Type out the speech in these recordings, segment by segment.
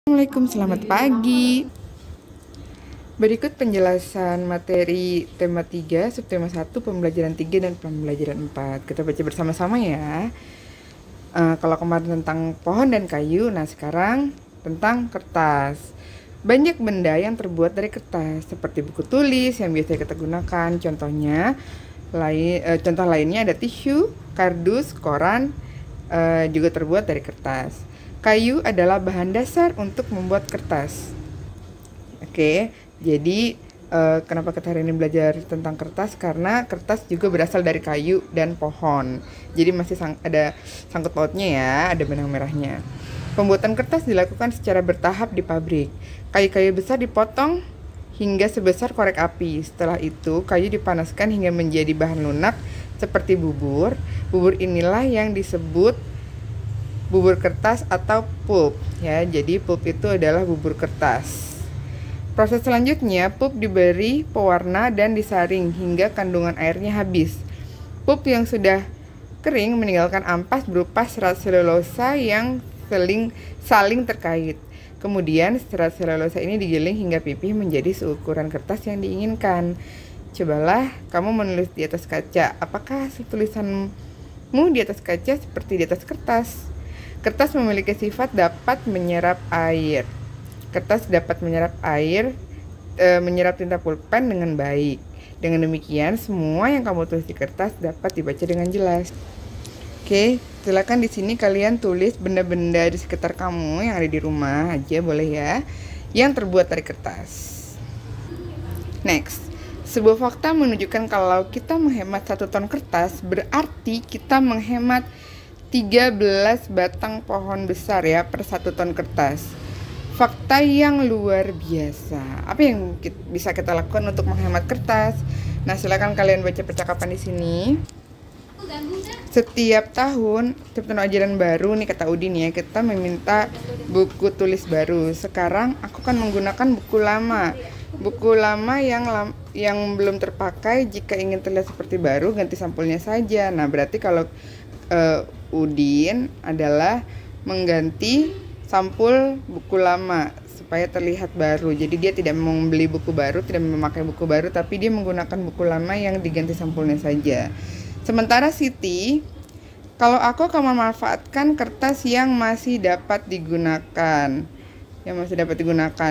Assalamualaikum, selamat pagi. Berikut penjelasan materi tema 3, subtema 1, pembelajaran 3 dan pembelajaran 4. Kita baca bersama-sama ya. Kalau kemarin tentang pohon dan kayu, nah sekarang tentang kertas. Banyak benda yang terbuat dari kertas, seperti buku tulis yang biasa kita gunakan. Contoh lainnya ada tisu, kardus, koran, juga terbuat dari kertas. Kayu adalah bahan dasar untuk membuat kertas. Oke, jadi kenapa kita hari ini belajar tentang kertas? Karena kertas juga berasal dari kayu dan pohon. Jadi masih ada sangkut pautnya ya, ada benang merahnya. Pembuatan kertas dilakukan secara bertahap di pabrik. Kayu-kayu besar dipotong hingga sebesar korek api. Setelah itu, kayu dipanaskan hingga menjadi bahan lunak seperti bubur. Bubur inilah yang disebut bubur kertas atau pulp ya. Jadi pulp itu adalah bubur kertas. Proses selanjutnya, pulp diberi pewarna dan disaring hingga kandungan airnya habis. Pulp yang sudah kering meninggalkan ampas berupa serat selulosa yang saling terkait. Kemudian serat selulosa ini digiling hingga pipih menjadi seukuran kertas yang diinginkan. Cobalah kamu menulis di atas kaca. Apakah tulisanmu di atas kaca seperti di atas kertas? Kertas memiliki sifat dapat menyerap air. Kertas dapat menyerap menyerap tinta pulpen dengan baik. Dengan demikian, semua yang kamu tulis di kertas dapat dibaca dengan jelas. Oke, silakan di sini kalian tulis benda-benda di sekitar kamu yang ada di rumah aja boleh ya, yang terbuat dari kertas. Next, sebuah fakta menunjukkan kalau kita menghemat 1 ton kertas, berarti kita menghemat 13 batang pohon besar ya per 1 ton kertas. Fakta yang luar biasa. Apa yang bisa kita lakukan untuk menghemat kertas? Nah, silakan kalian baca percakapan di sini. Setiap tahun ajaran baru nih kata Udin ya, kita meminta buku tulis baru. Sekarang aku kan menggunakan buku lama. Buku lama yang belum terpakai, jika ingin terlihat seperti baru ganti sampulnya saja. Nah, berarti kalau Udin adalah mengganti sampul buku lama supaya terlihat baru. Jadi dia tidak membeli buku baru, tidak memakai buku baru, tapi dia menggunakan buku lama yang diganti sampulnya saja. Sementara Siti, kalau aku akan memanfaatkan kertas yang masih dapat digunakan.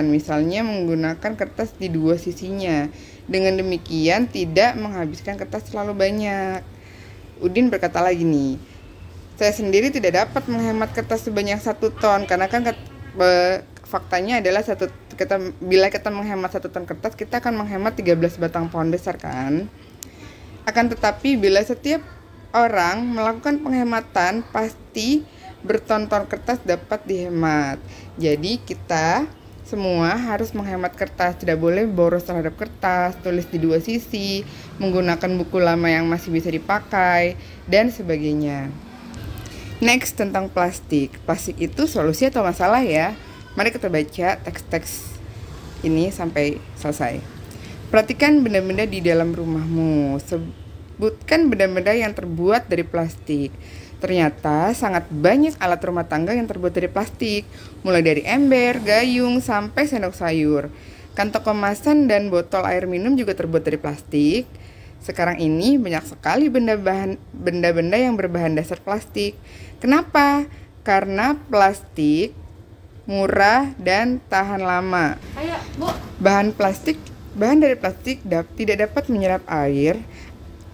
Misalnya menggunakan kertas di 2 sisinya. Dengan demikian tidak menghabiskan kertas terlalu banyak. Udin berkata lagi nih, saya sendiri tidak dapat menghemat kertas sebanyak 1 ton karena kan faktanya adalah bila kita menghemat 1 ton kertas, kita akan menghemat 13 batang pohon besar kan. Akan tetapi bila setiap orang melakukan penghematan, pasti berton-ton kertas dapat dihemat. Jadi kita semua harus menghemat kertas, tidak boleh boros terhadap kertas, tulis di 2 sisi, menggunakan buku lama yang masih bisa dipakai, dan sebagainya. Next, tentang plastik. Plastik itu solusi atau masalah ya? Mari kita baca teks-teks ini sampai selesai. Perhatikan benda-benda di dalam rumahmu. Sebutkan benda-benda yang terbuat dari plastik. Ternyata sangat banyak alat rumah tangga yang terbuat dari plastik, mulai dari ember, gayung, sampai sendok sayur. Kantong kemasan dan botol air minum juga terbuat dari plastik. Sekarang ini banyak sekali benda-benda yang berbahan dasar plastik. Kenapa? Karena plastik murah dan tahan lama. Bahan dari plastik tidak dapat menyerap air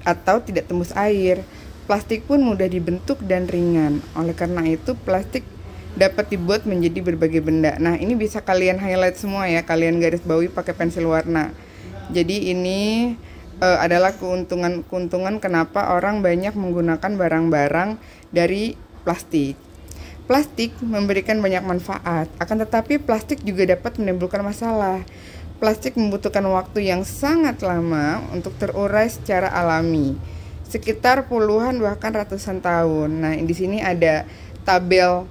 atau tidak tembus air. Plastik pun mudah dibentuk dan ringan. Oleh karena itu, plastik dapat dibuat menjadi berbagai benda. Nah, ini bisa kalian highlight semua ya, kalian garis bawahi pakai pensil warna. Jadi ini adalah keuntungan kenapa orang banyak menggunakan barang-barang dari plastik. Plastik memberikan banyak manfaat, akan tetapi plastik juga dapat menimbulkan masalah. Plastik membutuhkan waktu yang sangat lama untuk terurai secara alami, sekitar puluhan bahkan ratusan tahun. Nah, di sini ada tabel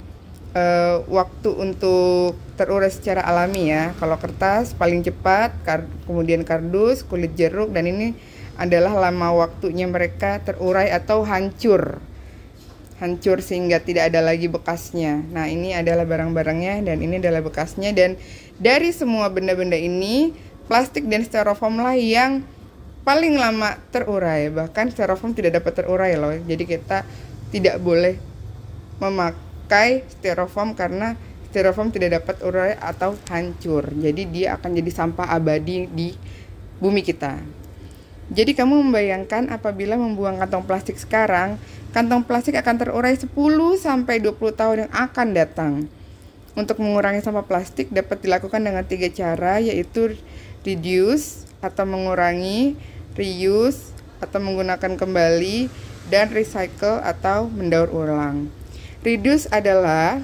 waktu untuk terurai secara alami ya. Kalau kertas paling cepat, kemudian kardus, kulit jeruk, dan ini adalah lama waktunya mereka terurai atau hancur. hancur sehingga tidak ada lagi bekasnya. Nah, ini adalah barang-barangnya dan ini adalah bekasnya. Dan dari semua benda-benda ini, plastik dan styrofoam lah yang paling lama terurai. Bahkan styrofoam tidak dapat terurai loh. Jadi kita tidak boleh memakai styrofoam karena styrofoam tidak dapat urai atau hancur. Jadi dia akan jadi sampah abadi di bumi kita. Jadi kamu membayangkan apabila membuang kantong plastik sekarang, kantong plastik akan terurai 10-20 tahun yang akan datang. Untuk mengurangi sampah plastik dapat dilakukan dengan 3 cara, yaitu reduce atau mengurangi, reuse atau menggunakan kembali, dan recycle atau mendaur ulang. Reduce adalah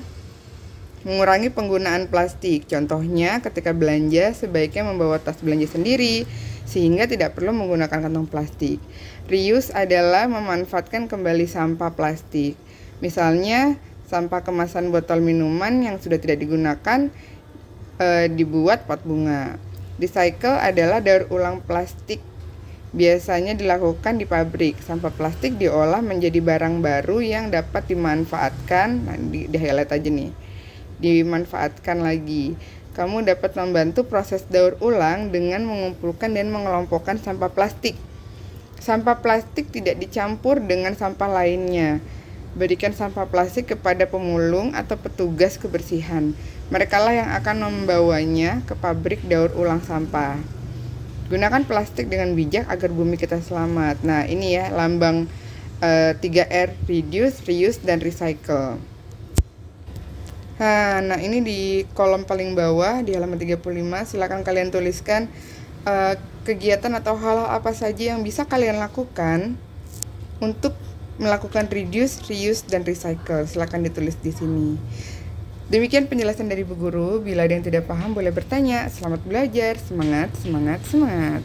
mengurangi penggunaan plastik. Contohnya ketika belanja sebaiknya membawa tas belanja sendiri sehingga tidak perlu menggunakan kantong plastik. Reuse adalah memanfaatkan kembali sampah plastik. Misalnya sampah kemasan botol minuman yang sudah tidak digunakan dibuat pot bunga. Recycle adalah daur ulang plastik. Biasanya dilakukan di pabrik. Sampah plastik diolah menjadi barang baru yang dapat dimanfaatkan. Nah, di highlight aja nih. Dimanfaatkan lagi. Kamu dapat membantu proses daur ulang dengan mengumpulkan dan mengelompokkan sampah plastik. Sampah plastik tidak dicampur dengan sampah lainnya. Berikan sampah plastik kepada pemulung atau petugas kebersihan. Merekalah yang akan membawanya ke pabrik daur ulang sampah. Gunakan plastik dengan bijak agar bumi kita selamat. Nah, ini ya lambang 3R, reduce, reuse, dan recycle. Nah, ini di kolom paling bawah di halaman 35, silakan kalian tuliskan kegiatan atau hal-hal apa saja yang bisa kalian lakukan untuk melakukan reduce, reuse, dan recycle. Silakan ditulis di sini. Demikian penjelasan dari Bu Guru. Bila ada yang tidak paham boleh bertanya. Selamat belajar, semangat, semangat, semangat.